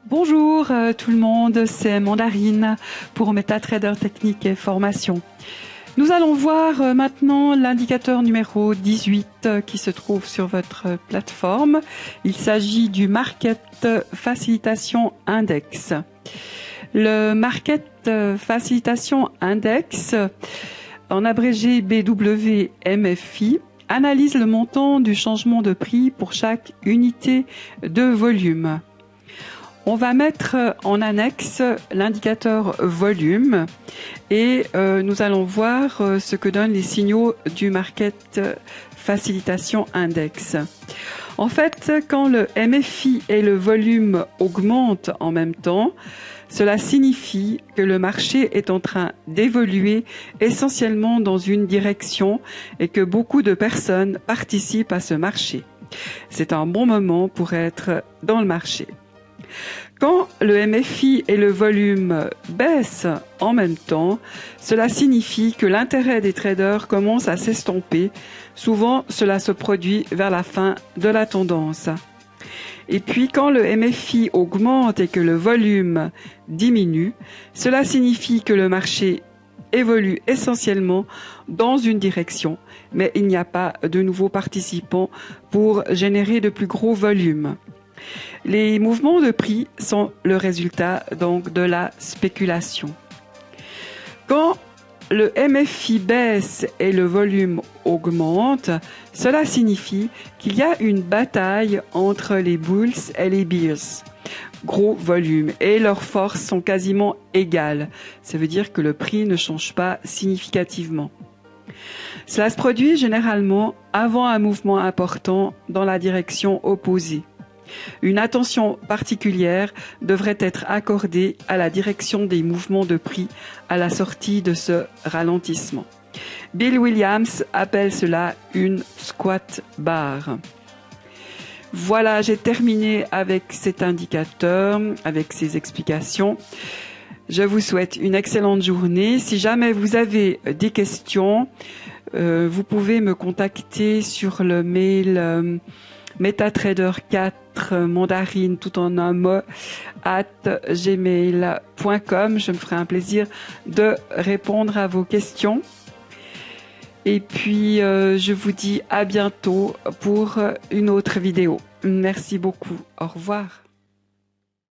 Bonjour tout le monde, c'est Mandarine pour MetaTrader Technique et Formation. Nous allons voir maintenant l'indicateur numéro 18 qui se trouve sur votre plateforme. Il s'agit du Market Facilitation Index. Le Market Facilitation Index, en abrégé BWMFI, analyse le montant du changement de prix pour chaque unité de volume. On va mettre en annexe l'indicateur volume et nous allons voir ce que donnent les signaux du Market Facilitation Index. En fait, quand le MFI et le volume augmentent en même temps, cela signifie que le marché est en train d'évoluer essentiellement dans une direction et que beaucoup de personnes participent à ce marché. C'est un bon moment pour être dans le marché. Quand le MFI et le volume baissent en même temps, cela signifie que l'intérêt des traders commence à s'estomper. Souvent, cela se produit vers la fin de la tendance. Et puis, quand le MFI augmente et que le volume diminue, cela signifie que le marché évolue essentiellement dans une direction, mais il n'y a pas de nouveaux participants pour générer de plus gros volumes. Les mouvements de prix sont le résultat donc de la spéculation. Quand le MFI baisse et le volume augmente, cela signifie qu'il y a une bataille entre les bulls et les bears. Gros volume et leurs forces sont quasiment égales. Ça veut dire que le prix ne change pas significativement. Cela se produit généralement avant un mouvement important dans la direction opposée. Une attention particulière devrait être accordée à la direction des mouvements de prix à la sortie de ce ralentissement. Bill Williams appelle cela une squat bar. Voilà, j'ai terminé avec cet indicateur, avec ces explications. Je vous souhaite une excellente journée. Si jamais vous avez des questions, vous pouvez me contacter sur le mail MetaTrader4 mandarine tout en un mot @gmail.com. Je me ferai un plaisir de répondre à vos questions. Et puis je vous dis à bientôt pour une autre vidéo. Merci beaucoup. Au revoir.